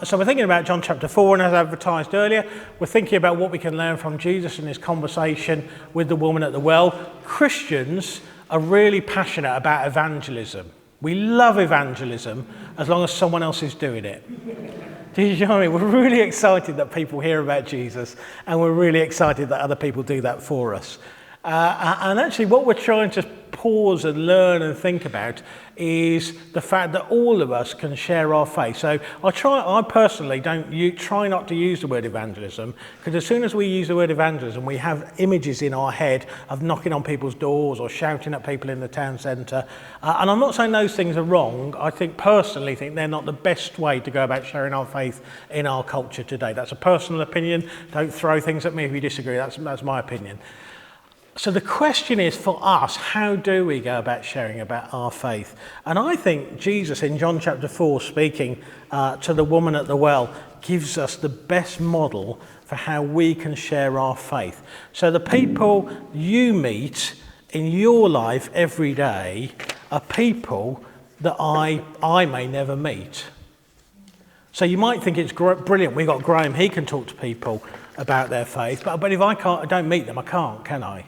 So we're thinking about John chapter 4, and as advertised earlier, we're thinking about what we can learn from Jesus in his conversation with the woman at the well. Christians are really passionate about evangelism. We love evangelism as long as someone else is doing it. Do you know what I mean? We're really excited that people hear about Jesus, and we're really excited that other people do that for us. And actually what we're trying to pause and learn and think about is the fact that all of us can share our faith. So I personally try not to use the word evangelism, because as soon as we use the word evangelism, we have images in our head of knocking on people's doors or shouting at people in the town centre. And I'm not saying those things are wrong. I personally think they're not the best way to go about sharing our faith in our culture today. That's a personal opinion. Don't throw things at me if you disagree. That's my opinion. So the question is for us, how do we go about sharing about our faith? And I think Jesus in John chapter 4, speaking to the woman at the well, gives us the best model for how we can share our faith. So the people you meet in your life every day are people that I may never meet. So you might think it's brilliant. We've got Graham, he can talk to people about their faith, but if I don't meet them, I can't, can I?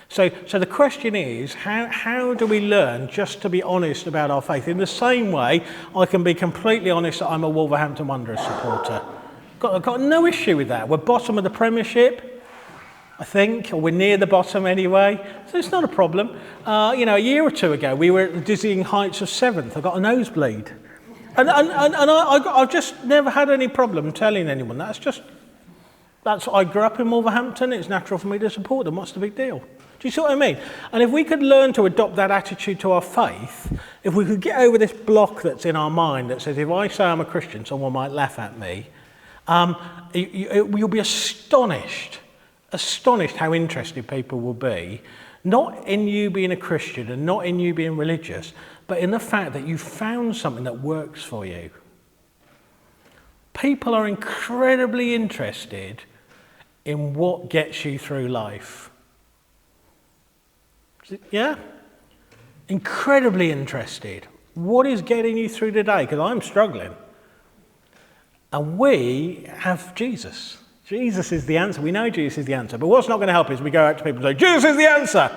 So the question is, how do we learn just to be honest about our faith? In the same way, I can be completely honest that I'm a Wolverhampton Wanderers supporter. Got no issue with that. We're bottom of the Premiership, I think, or we're near the bottom anyway. So it's not a problem. A year or two ago, we were at the dizzying heights of 7th. I got a nosebleed. And I've just never had any problem telling anyone. I grew up in Wolverhampton. It's natural for me to support them. What's the big deal? Do you see what I mean? And if we could learn to adopt that attitude to our faith, if we could get over this block that's in our mind that says, if I say I'm a Christian, someone might laugh at me, you'll be astonished how interested people will be, not in you being a Christian and not in you being religious, but in the fact that you found something that works for you. People are incredibly interested in what gets you through life. Yeah? Incredibly interested. What is getting you through today? Because I'm struggling. And we have Jesus. Jesus is the answer. We know Jesus is the answer. But what's not going to help is we go out to people and say, Jesus is the answer.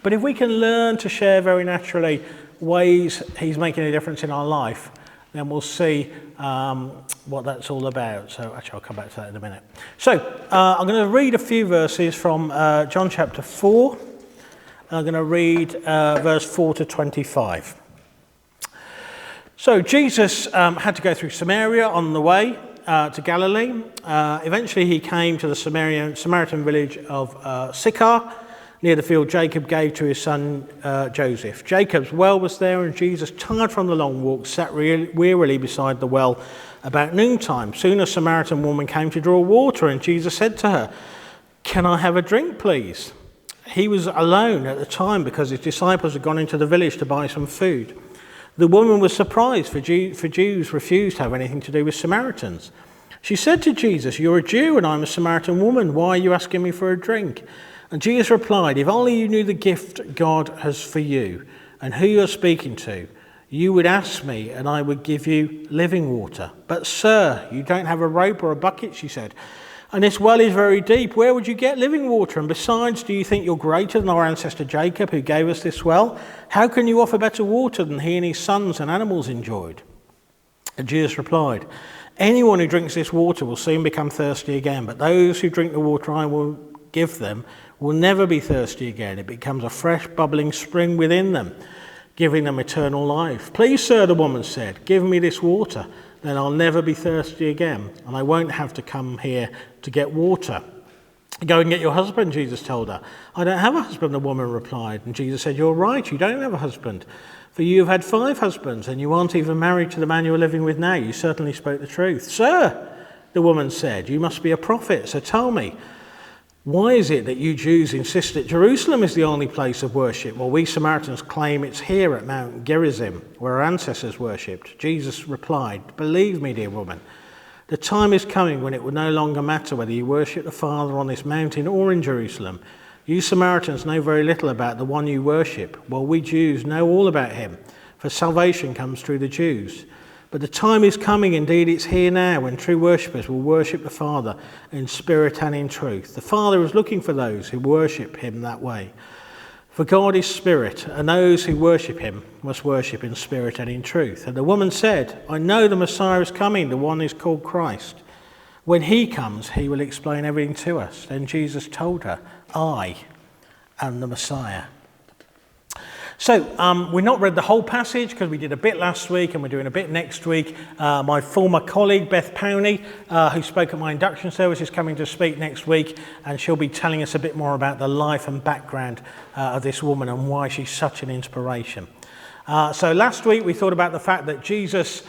But if we can learn to share very naturally ways he's making a difference in our life, then we'll see what that's all about. So actually, I'll come back to that in a minute. So I'm going to read a few verses from John chapter 4. I'm going to read verse 4 to 25. So Jesus had to go through Samaria on the way to Galilee. Eventually, he came to the Samaritan village of Sychar, near the field Jacob gave to his son Joseph. Jacob's well was there, and Jesus, tired from the long walk, sat wearily beside the well about noontime. Soon a Samaritan woman came to draw water, and Jesus said to her, "Can I have a drink, please?" He was alone at the time because his disciples had gone into the village to buy some food. The woman was surprised, for Jews refused to have anything to do with Samaritans. She said to Jesus, "You're a Jew and I'm a Samaritan woman. Why are you asking me for a drink?" And Jesus replied, "If only you knew the gift God has for you and who you're speaking to, you would ask me and I would give you living water. But sir, you don't have a rope or a bucket," she said, "and this well is very deep. Where would you get living water? And besides, do you think you're greater than our ancestor Jacob, who gave us this well? How can you offer better water than he and his sons and animals enjoyed?" And Jesus replied, "Anyone who drinks this water will soon become thirsty again, but those who drink the water I will give them will never be thirsty again. It becomes a fresh, bubbling spring within them, giving them eternal life." "Please, sir," the woman said, "give me this water. Then I'll never be thirsty again, and I won't have to come here to get water." "Go and get your husband," Jesus told her. "I don't have a husband," the woman replied. And Jesus said, "You're right, you don't have a husband. For you have had 5 husbands, and you aren't even married to the man you're living with now. You certainly spoke the truth." "Sir," the woman said, "you must be a prophet, so tell me, why is it that you Jews insist that Jerusalem is the only place of worship, while we Samaritans claim it's here at Mount Gerizim, where our ancestors worshipped?" Jesus replied, "Believe me, dear woman, the time is coming when it will no longer matter whether you worship the Father on this mountain or in Jerusalem. You Samaritans know very little about the one you worship, while we Jews know all about him, for salvation comes through the Jews. But the time is coming, indeed it's here now, when true worshippers will worship the Father in spirit and in truth. The Father is looking for those who worship him that way. For God is spirit, and those who worship him must worship in spirit and in truth. And the woman said, I know the Messiah is coming, the one is called Christ. When he comes, he will explain everything to us. Then Jesus told her, I am the Messiah. So, we've not read the whole passage because we did a bit last week and we're doing a bit next week. My former colleague, Beth Powney, who spoke at my induction service, is coming to speak next week, and she'll be telling us a bit more about the life and background of this woman and why she's such an inspiration. So last week we thought about the fact that Jesus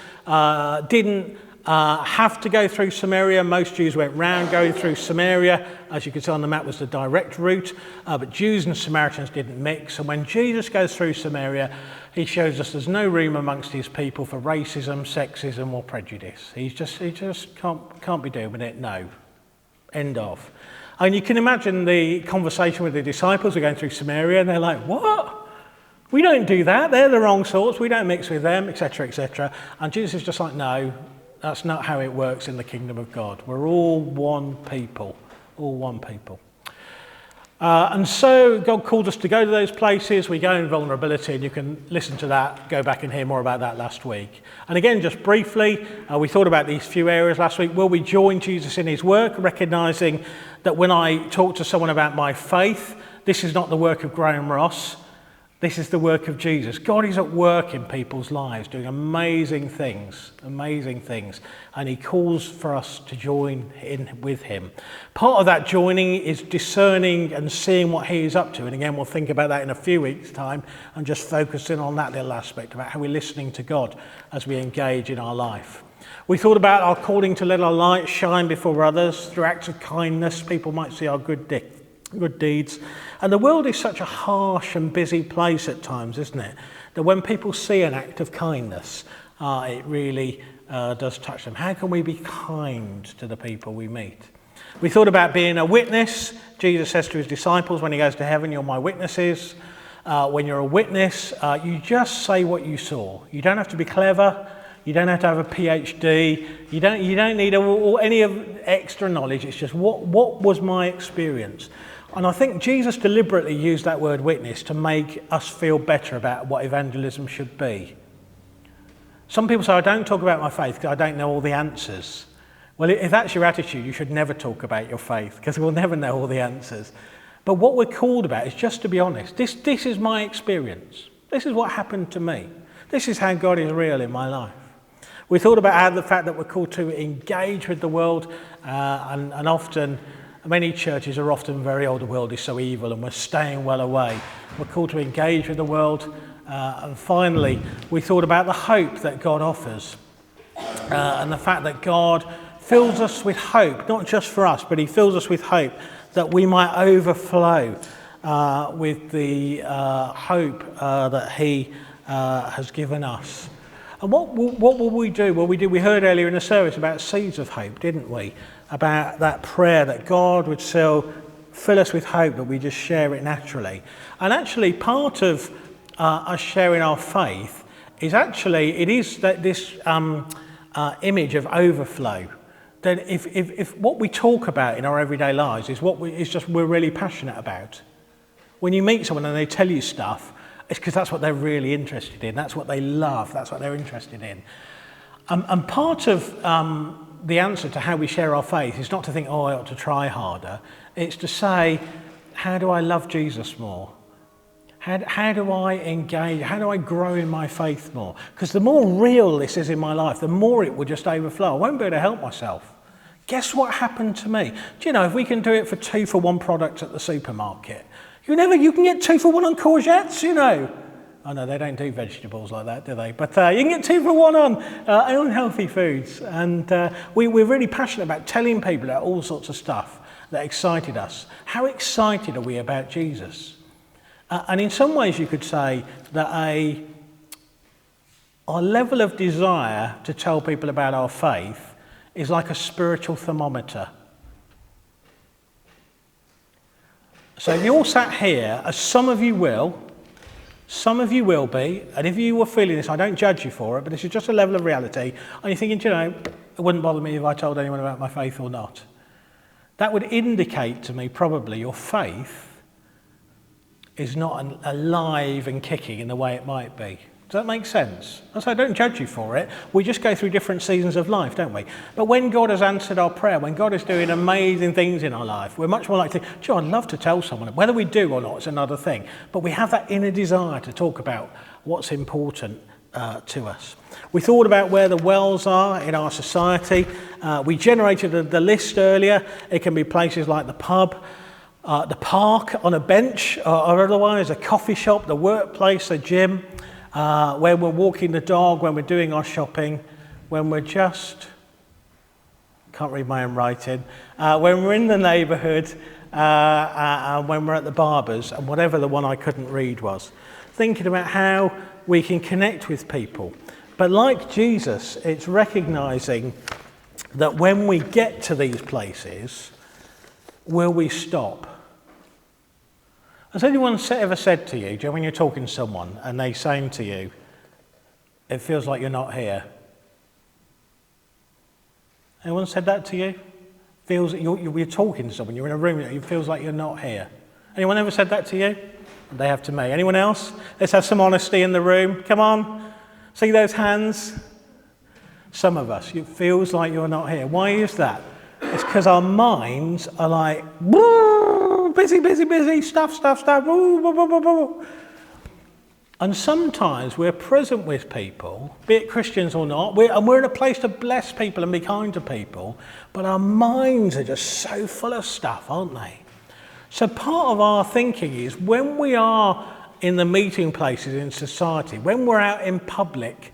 didn't have to go through Samaria. Most Jews went round going through Samaria. As you can see on the map, was the direct route, but Jews and Samaritans didn't mix. And when Jesus goes through Samaria, he shows us there's no room amongst his people for racism, sexism or prejudice. He just can't be doing it. No. End of. And you can imagine the conversation with the disciples who are going through Samaria, and they're like, what? We don't do that. They're the wrong sorts. We don't mix with them, etc., etc. And Jesus is just like, no, that's not how it works in the kingdom of God. We're all one people, all one people. And so God called us to go to those places. We go in vulnerability, and you can listen to that, go back and hear more about that last week. And again, just briefly, we thought about these few areas last week. Will we join Jesus in his work, recognizing that when I talk to someone about my faith, this is not the work of Graham Ross. This is the work of Jesus. God is at work in people's lives, doing amazing things, and he calls for us to join in with him. Part of that joining is discerning and seeing what he is up to, and again, we'll think about that in a few weeks' time, and just focusing on that little aspect about how we're listening to God as we engage in our life. We thought about our calling to let our light shine before others through acts of kindness. People might see our good deeds. And the world is such a harsh and busy place at times, isn't it? That when people see an act of kindness, it really does touch them. How can we be kind to the people we meet? We thought about being a witness. Jesus says to his disciples when he goes to heaven, you're my witnesses. When you're a witness, you just say what you saw. You don't have to be clever. You don't have to have a PhD. You don't need any of extra knowledge. It's just what was my experience. And I think Jesus deliberately used that word witness to make us feel better about what evangelism should be. Some people say, I don't talk about my faith because I don't know all the answers. Well, if that's your attitude, you should never talk about your faith because we'll never know all the answers. But what we're called about is just to be honest. This is my experience. This is what happened to me. This is how God is real in my life. We thought about the fact that we're called to engage with the world, and often many churches are often very, the world is so evil and we're staying well away. We're called to engage with the world. And finally, we thought about the hope that God offers and the fact that God fills us with hope, not just for us, but he fills us with hope that we might overflow with the hope that he has given us. And what will we do? Well, we heard earlier in the service about seeds of hope, didn't we? About that prayer that God would still fill us with hope, that we just share it naturally. And actually, part of us sharing our faith is that this image of overflow. That if what we talk about in our everyday lives is we're really passionate about. When you meet someone and they tell you stuff, it's because that's what they're really interested in. That's what they love. That's what they're interested in. And part of the answer to how we share our faith is not to think, I ought to try harder. It's to say, how do I love Jesus more? How do I engage? How do I grow in my faith more? Because the more real this is in my life, the more it will just overflow. I won't be able to help myself. Guess what happened to me? Do you know, if we can do it for 2-for-1 products at the supermarket, you can get 2-for-1 on courgettes, you know. Oh no, they don't do vegetables like that, do they? But you can get 2-for-1 on unhealthy foods. And we're really passionate about telling people about all sorts of stuff that excited us. How excited are we about Jesus? And in some ways you could say that our level of desire to tell people about our faith is like a spiritual thermometer. So if you're sat here, as some of you will, Some of you will be, and if you were feeling this, I don't judge you for it, but this is just a level of reality, and you're thinking, you know, it wouldn't bother me if I told anyone about my faith or not. That would indicate to me probably your faith is not alive and kicking in the way it might be. Does that make sense? So I don't judge you for it. We just go through different seasons of life, don't we? But when God has answered our prayer, when God is doing amazing things in our life, we're much more likely to think, Joe, I'd love to tell someone. Whether we do or not is another thing. But we have that inner desire to talk about what's important to us. We thought about where the wells are in our society. We generated the list earlier. It can be places like the pub, the park on a bench, or otherwise a coffee shop, the workplace, a gym, where we're walking the dog, when we're doing our shopping, when we're just, can't read my own writing, when we're in the neighbourhood, and when we're at the barber's, and whatever the one I couldn't read was. Thinking about how we can connect with people. But like Jesus, it's recognising that when we get to these places, will we stop? Has anyone ever said to you, Joe, when you're talking to someone and they're saying to you, it feels like you're not here? Anyone said that to you? Feels you're talking to someone, you're in a room, it feels like you're not here. Anyone ever said that to you? They have to me. Anyone else? Let's have some honesty in the room. Come on. See those hands? Some of us, it feels like you're not here. Why is that? It's because our minds are like, busy, stuff, and sometimes we're present with people, be it Christians or not, and we're in a place to bless people and be kind to people, but our minds are just so full of stuff, aren't they? So part of our thinking is when we are in the meeting places in society, when we're out in public,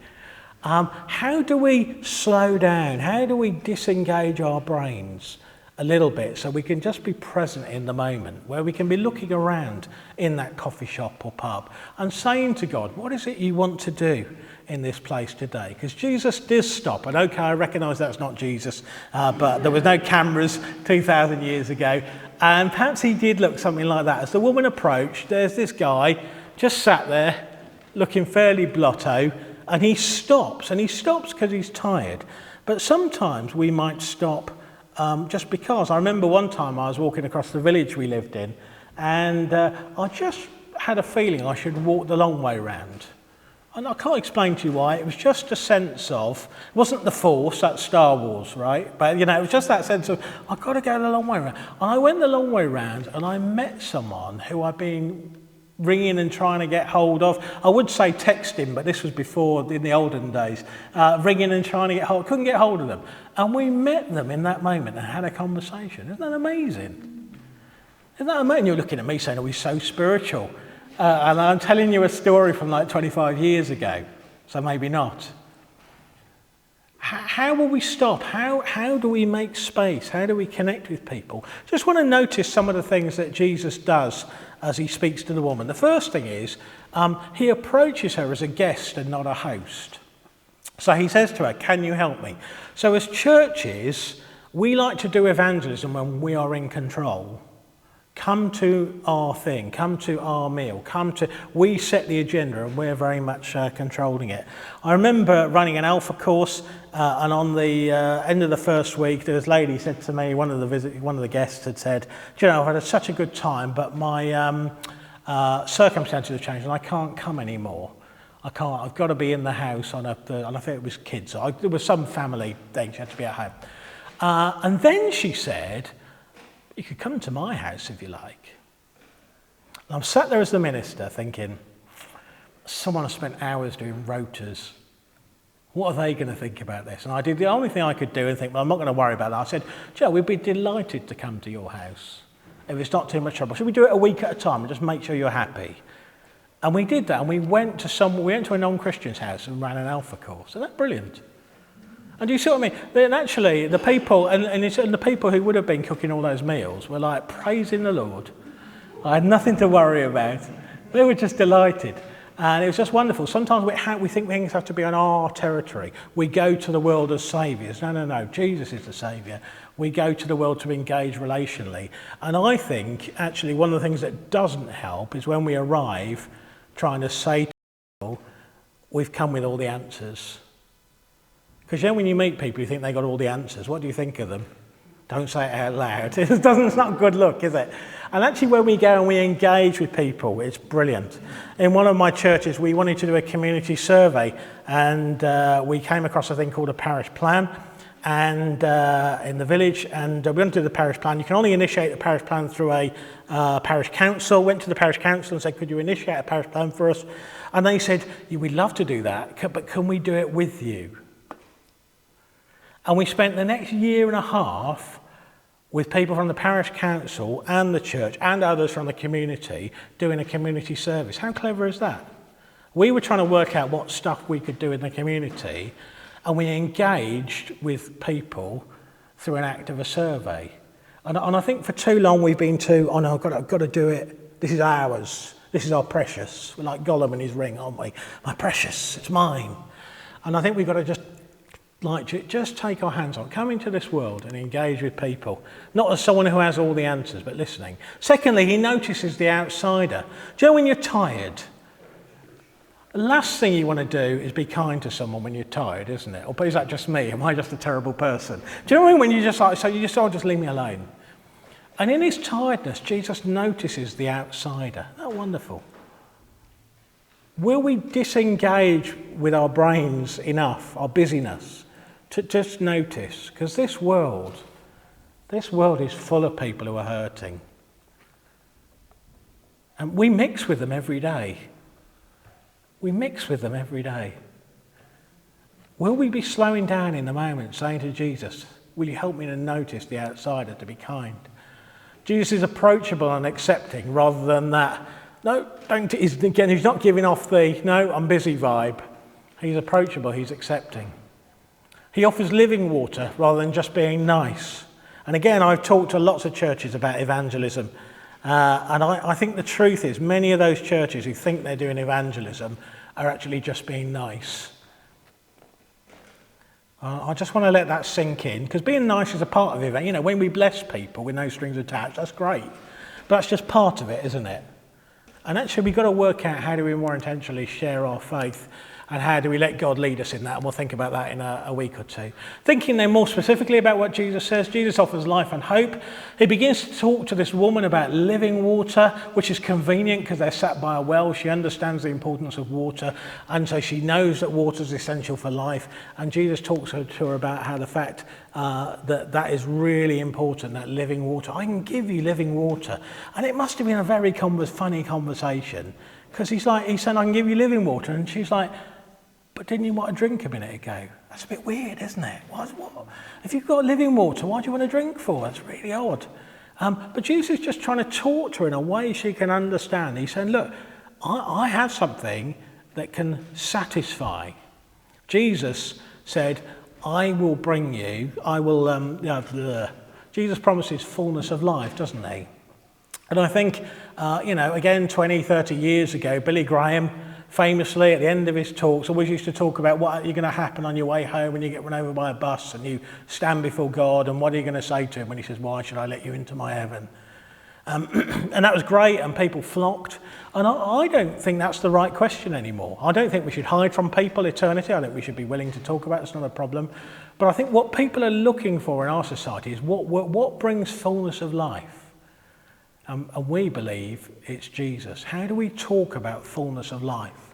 how do we slow down? How do we disengage our brains a little bit so we can just be present in the moment, where we can be looking around in that coffee shop or pub and saying to God, what is it you want to do in this place today? Because Jesus did stop, and okay, I recognise that's not Jesus, but there was no cameras 2,000 years ago, and perhaps he did look something like that. As the woman approached, there's this guy just sat there looking fairly blotto, and he stops because he's tired. But sometimes we might stop just because. I remember one time I was walking across the village we lived in, and I just had a feeling I should walk the long way round. And I can't explain to you why. It was just a sense of, it wasn't the Force, that's Star Wars, right? But, you know, it was just that sense of, I've got to go the long way round. And I went the long way round, and I met someone who I'd been ringing and trying to get hold of. I would say texting, but this was before, in the olden days. Ringing and trying to get hold, couldn't get hold of them. And we met them in that moment and had a conversation. Isn't that amazing? Isn't that amazing? You're looking at me saying, oh, he's so spiritual. And I'm telling you a story from like 25 years ago, so maybe not. How will we stop? How do we make space? How do we connect with people? Just want to notice some of the things that Jesus does as he speaks to the woman. The first thing is, he approaches her as a guest and not a host. So he says to her, can you help me? So as churches, we like to do evangelism when we are in control. Come to our thing, come to our meal, we set the agenda and we're very much controlling it. I remember running an Alpha course and on the end of the first week, this lady said to me, one of the guests had said, do you know, I've had such a good time, but my circumstances have changed and I can't come anymore. I've got to be in the house and I think it was kids. There was some family thing, she had to be at home. And then she said, you could come to my house if you like. And I'm sat there as the minister thinking, someone has spent hours doing rotas. What are they going to think about this? And I did the only thing I could do and think, well, I'm not going to worry about that. I said, Joe, we'd be delighted to come to your house if it's not too much trouble. Should we do it a week at a time and just make sure you're happy? And we did that, and we went to a non-Christian's house and ran an Alpha course. Isn't that brilliant? And do you see what I mean? Then actually, the people, and the people who would have been cooking all those meals were like praising the Lord. I had nothing to worry about. They were just delighted. And it was just wonderful. Sometimes we think things have to be on our territory. We go to the world as saviours. No. Jesus is the saviour. We go to the world to engage relationally. And I think, actually, one of the things that doesn't help is when we arrive trying to say to people, we've come with all the answers. Because when you meet people, you think they got all the answers. What do you think of them? Don't say it out loud. It's not a good look, is it? And actually when we go and we engage with people, it's brilliant. In one of my churches, we wanted to do a community survey, and we came across a thing called a parish plan and in the village, and we went to do the parish plan. You can only initiate the parish plan through a parish council. Went to the parish council and said, could you initiate a parish plan for us? And they said, yeah, we'd love to do that, but can we do it with you? And we spent the next year and a half with people from the parish council and the church and others from the community doing a community service. How clever is that? We were trying to work out what stuff we could do in the community, and we engaged with people through an act of a survey. And I think for too long we've been oh no, I've got to do it. This is ours. This is our precious. We're like Gollum and his ring, aren't we? My precious, it's mine. And I think we've got to just take our hands on, come into this world and engage with people, not as someone who has all the answers, but listening. Secondly, he notices the outsider. Do you know when you're tired? The last thing you want to do is be kind to someone when you're tired, isn't it? Or is that just me? Am I just a terrible person? Do you know when you just just leave me alone? And in his tiredness, Jesus notices the outsider. Isn't that wonderful? Will we disengage with our brains enough, our busyness, to just notice? Because this world is full of people who are hurting. And we mix with them every day. We mix with them every day. Will we be slowing down in the moment, saying to Jesus, will you help me to notice the outsider, to be kind? Jesus is approachable and accepting rather than that, no, don't, he's not giving off the, no, I'm busy vibe. He's approachable, he's accepting. He offers living water rather than just being nice. And again, I've talked to lots of churches about evangelism. And I think the truth is many of those churches who think they're doing evangelism are actually just being nice. I just want to let that sink in, because being nice is a part of it. You know, when we bless people with no strings attached, that's great. But that's just part of it, isn't it? And actually we've got to work out how do we more intentionally share our faith, and how do we let God lead us in that? And we'll think about that in a week or two. Thinking then more specifically about what Jesus says, Jesus offers life and hope. He begins to talk to this woman about living water, which is convenient because they're sat by a well. She understands the importance of water, and so she knows that water is essential for life. And Jesus talks to her about how the fact that is really important, that living water. I can give you living water. And it must have been a very funny conversation, because he's saying, I can give you living water. And she's like, but didn't you want a drink a minute ago? That's a bit weird, isn't it? What? If you've got living water, why do you want a drink for? That's really odd. But Jesus is just trying to talk to her in a way she can understand. He's saying, look, I have something that can satisfy. Jesus said, I will bring you, Jesus promises fullness of life, doesn't he? And I think, again, 20, 30 years ago, Billy Graham, famously, at the end of his talks, always used to talk about what are going to happen on your way home when you get run over by a bus and you stand before God, and what are you going to say to him when he says, why should I let you into my heaven? And that was great, and people flocked. And I don't think that's the right question anymore. I don't think we should hide from people eternity. I think we should be willing to talk about it. It's not a problem. But I think what people are looking for in our society is what brings fullness of life. And we believe it's Jesus. How do we talk about fullness of life?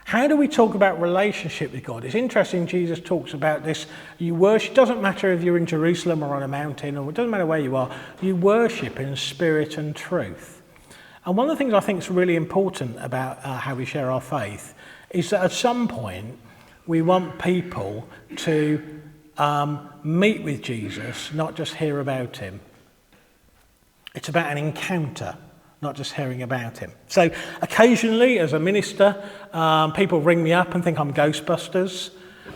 How do we talk about relationship with God? It's interesting, Jesus talks about this. You worship, it doesn't matter if you're in Jerusalem or on a mountain, or it doesn't matter where you are, you worship in spirit and truth. And one of the things I think is really important about how we share our faith is that at some point we want people to meet with Jesus, not just hear about him. It's about an encounter, not just hearing about him. So occasionally, as a minister, people ring me up and think I'm Ghostbusters.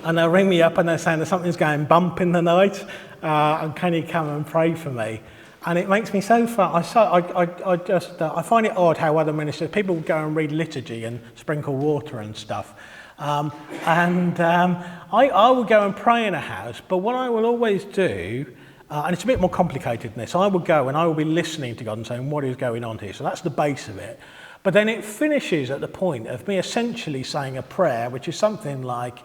And they'll ring me up and they're saying that something's going bump in the night, and can you come and pray for me? And it makes me so fun. I find it odd how other ministers, people go and read liturgy and sprinkle water and stuff. I will go and pray in a house, but what I will always do, and it's a bit more complicated than this, I will go and I will be listening to God and saying, what is going on here? So that's the base of it. But then it finishes at the point of me essentially saying a prayer, which is something like,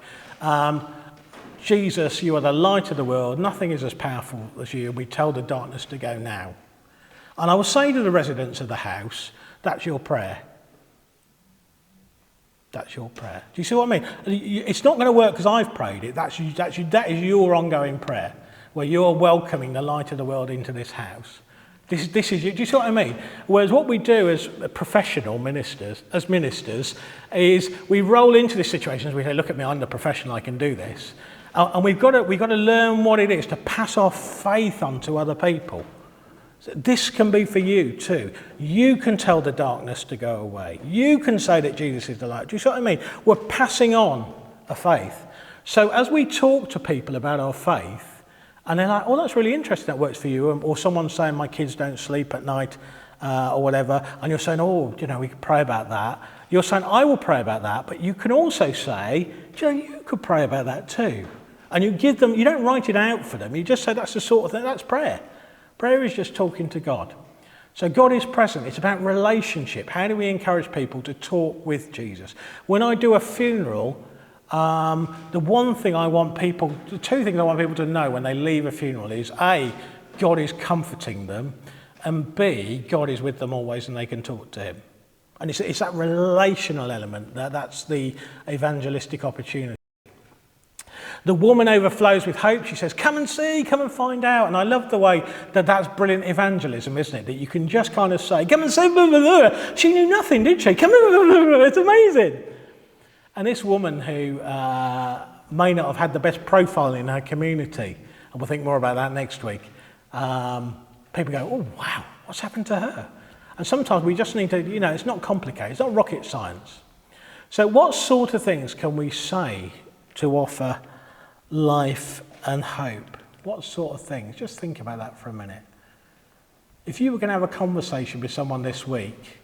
Jesus, you are the light of the world. Nothing is as powerful as you. We tell the darkness to go now. And I will say to the residents of the house, that's your prayer. That's your prayer. Do you see what I mean? It's not going to work because I've prayed it. That is your ongoing prayer, where you're welcoming the light of the world into this house. This is you. Do you see what I mean? Whereas what we do as professional ministers, is we roll into this situation. We say, look at me, I'm the professional, I can do this. And we've got to learn what it is to pass our faith on to other people. So this can be for you too. You can tell the darkness to go away. You can say that Jesus is the light. Do you see what I mean? We're passing on a faith. So as we talk to people about our faith, and they're like, oh, that's really interesting, that works for you. Or someone's saying, my kids don't sleep at night or whatever. And you're saying, oh, we could pray about that. You're saying, I will pray about that. But you can also say, you could pray about that too. And you give them, you don't write it out for them. You just say, that's the sort of thing, that's prayer. Prayer is just talking to God. So God is present. It's about relationship. How do we encourage people to talk with Jesus? When I do a funeral, the two things I want people to know when they leave a funeral is A, God is comforting them, and B, God is with them always and they can talk to him. And it's that relational element, that's the evangelistic opportunity. The woman overflows with hope. She says, come and see, come and find out. And I love the way that's brilliant evangelism, isn't it? That you can just kind of say, come and see, blah, blah, blah. She knew nothing, did she? Come and blah, blah, blah. It's amazing. And this woman who may not have had the best profile in her community, and we'll think more about that next week, people go, oh, wow, what's happened to her? And sometimes we just need to, it's not complicated. It's not rocket science. So what sort of things can we say to offer life and hope? What sort of things? Just think about that for a minute. If you were going to have a conversation with someone this week,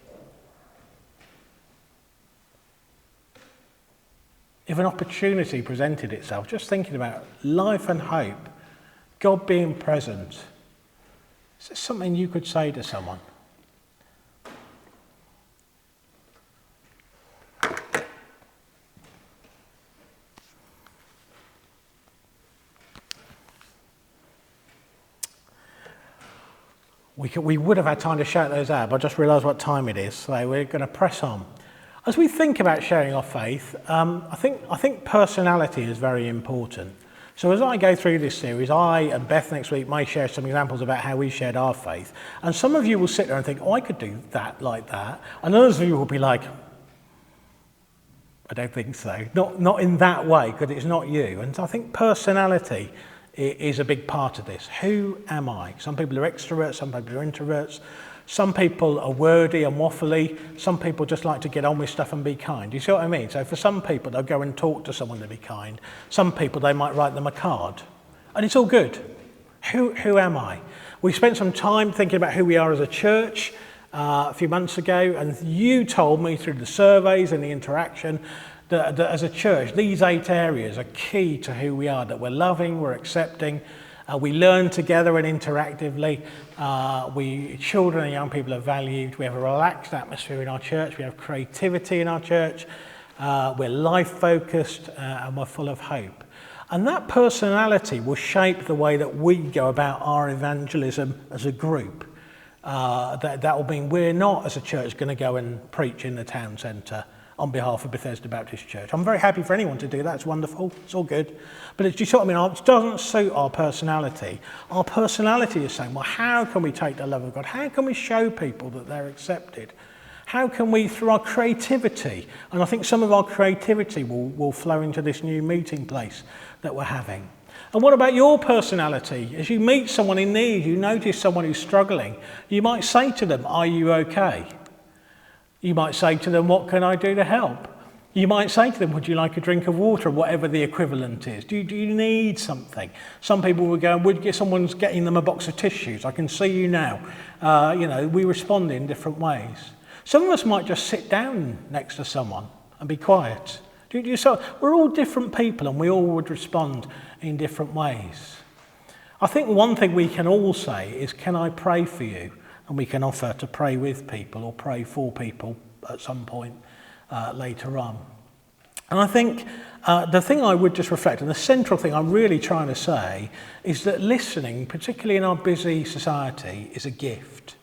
if an opportunity presented itself, just thinking about life and hope, God being present, is there something you could say to someone? We would have had time to shout those out, but I just realised what time it is, so we're going to press on. As we think about sharing our faith, I think personality is very important. So as I go through this series, I and Beth next week may share some examples about how we shared our faith. And some of you will sit there and think, oh, I could do that like that. And others of you will be like, I don't think so. Not in that way, because it's not you. And I think personality is a big part of this. Who am I? Some people are extroverts, some people are introverts. Some people are wordy and waffly. Some people just like to get on with stuff and be kind. Do you see what I mean? So for some people, they'll go and talk to someone to be kind. Some people, they might write them a card. And it's all good. Who am I? We spent some time thinking about who we are as a church a few months ago, and you told me through the surveys and the interaction that as a church, these 8 areas are key to who we are, that we're loving, we're accepting, we learn together and interactively, children and young people are valued, we have a relaxed atmosphere in our church, we have creativity in our church, we're life-focused, and we're full of hope. And that personality will shape the way that we go about our evangelism as a group. That will mean we're not, as a church, going to go and preach in the town centre on behalf of Bethesda Baptist Church. I'm very happy for anyone to do that. It's wonderful. It's all good. But do you see what I mean? It doesn't suit our personality. Our personality is saying, well, how can we take the love of God? How can we show people that they're accepted? How can we, through our creativity, and I think some of our creativity will flow into this new meeting place that we're having. And what about your personality? As you meet someone in need, you notice someone who's struggling, you might say to them, are you okay? You might say to them, what can I do to help? You might say to them, would you like a drink of water, whatever the equivalent is? Do you need something? Some people will go, someone's getting them a box of tissues. I can see you now. We respond in different ways. Some of us might just sit down next to someone and be quiet. So we're all different people and we all would respond in different ways. I think one thing we can all say is, can I pray for you? And we can offer to pray with people or pray for people at some point later on. And I think the thing I would just reflect, and the central thing I'm really trying to say, is that listening, particularly in our busy society, is a gift.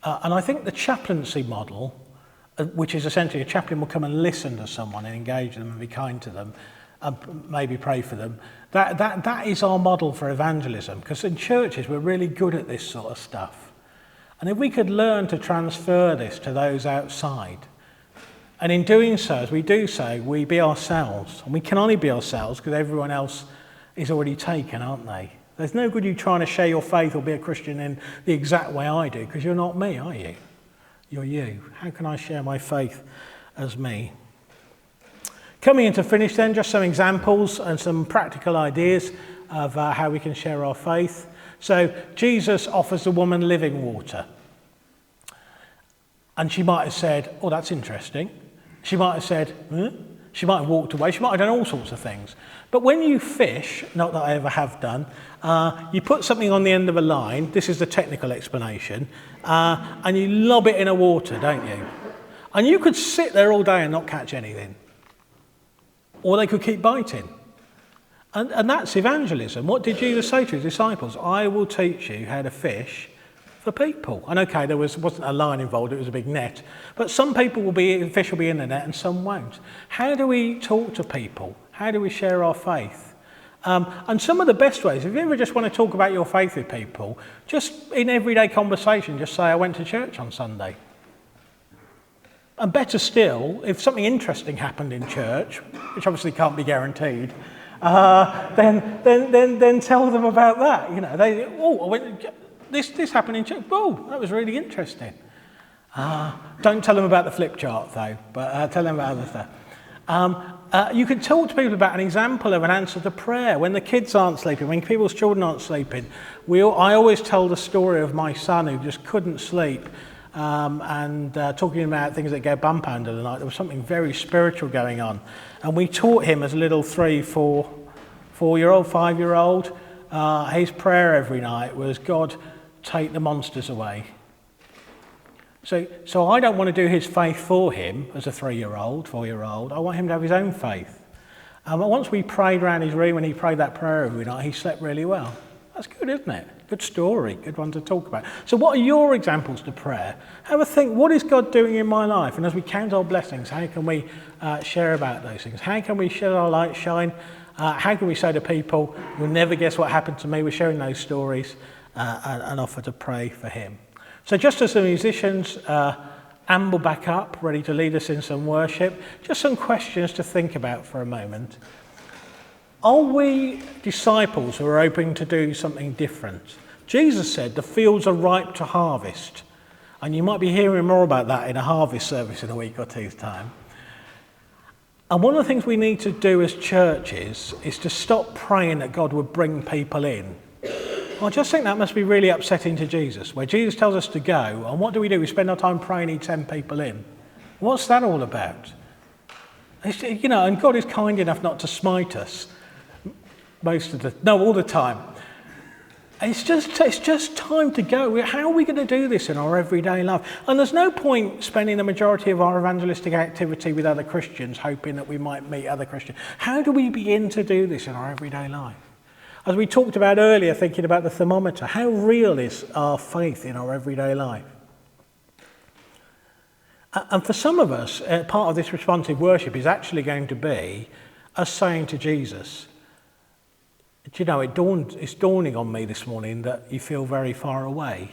And I think the chaplaincy model, which is essentially a chaplain will come and listen to someone and engage them and be kind to them, and maybe pray for them, that is our model for evangelism. Because in churches, we're really good at this sort of stuff. And if we could learn to transfer this to those outside, and in doing so, as we do so, we be ourselves. And we can only be ourselves because everyone else is already taken, aren't they? There's no good you trying to share your faith or be a Christian in the exact way I do, because you're not me, are you? You're you. How can I share my faith as me? Coming in to finish then, just some examples and some practical ideas of how we can share our faith. So Jesus offers the woman living water. And she might have said, oh, that's interesting. She might have said, She might have walked away. She might have done all sorts of things. But when you fish, not that I ever have done, you put something on the end of a line. This is the technical explanation. And you lob it in a water, don't you? And you could sit there all day and not catch anything. Or they could keep biting. And that's evangelism. What did Jesus say to his disciples? I will teach you how to fish for people. And okay, there wasn't a line involved, it was a big net. But some fish will be in the net and some won't. How do we talk to people? How do we share our faith? And some of the best ways, if you ever just want to talk about your faith with people, just in everyday conversation, just say, I went to church on Sunday. And better still, if something interesting happened in church, which obviously can't be guaranteed, then tell them about that. You know, this happened in church. Oh, that was really interesting. Don't tell them about the flip chart though, but tell them about other stuff. You can talk to people about an example of an answer to prayer when the kids aren't sleeping, when people's children aren't sleeping. I always tell the story of my son who just couldn't sleep. Talking about things that go bump under the night. There was something very spiritual going on. And we taught him as a little 3, 4-year-old, 5-year-old, his prayer every night was, God, take the monsters away. So I don't want to do his faith for him as a 3-year-old, 4-year-old. I want him to have his own faith. But once we prayed around his room and he prayed that prayer every night, he slept really well. That's good, isn't it? Good story, good one to talk about. So what are your examples to prayer? Have a think, what is God doing in my life? And as we count our blessings, how can we share about those things? How can we shed our light shine? How can we say to people, you'll never guess what happened to me? We're sharing those stories and offer to pray for him. So just as the musicians amble back up, ready to lead us in some worship, just some questions to think about for a moment. Are we disciples who are open to do something different? Jesus said the fields are ripe to harvest. And you might be hearing more about that in a harvest service in a week or two's time. And one of the things we need to do as churches is to stop praying that God would bring people in. I just think that must be really upsetting to Jesus, where Jesus tells us to go, and what do? We spend our time praying he'd send people in. What's that all about? And God is kind enough not to smite us. All the time. It's just time to go. How are we going to do this in our everyday life? And there's no point spending the majority of our evangelistic activity with other Christians, hoping that we might meet other Christians. How do we begin to do this in our everyday life? As we talked about earlier, thinking about the thermometer, how real is our faith in our everyday life? And for some of us, part of this responsive worship is actually going to be us saying to Jesus, do you know, it's dawning on me this morning that you feel very far away.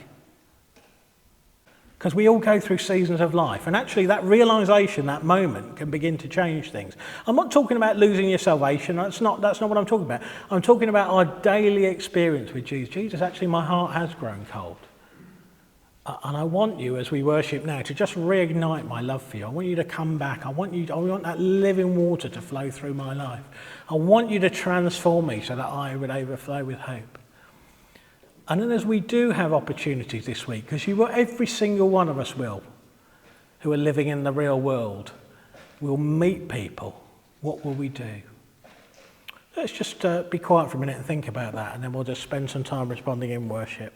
Because we all go through seasons of life. And actually that realisation, that moment, can begin to change things. I'm not talking about losing your salvation. That's not what I'm talking about. I'm talking about our daily experience with Jesus. Jesus, actually, my heart has grown cold. And I want you, as we worship now, to just reignite my love for you. I want you to come back. I want that living water to flow through my life. I want you to transform me so that I would overflow with hope. And then as we do have opportunities this week, because every single one of us will, who are living in the real world, we'll meet people. What will we do? Let's just be quiet for a minute and think about that, and then we'll just spend some time responding in worship.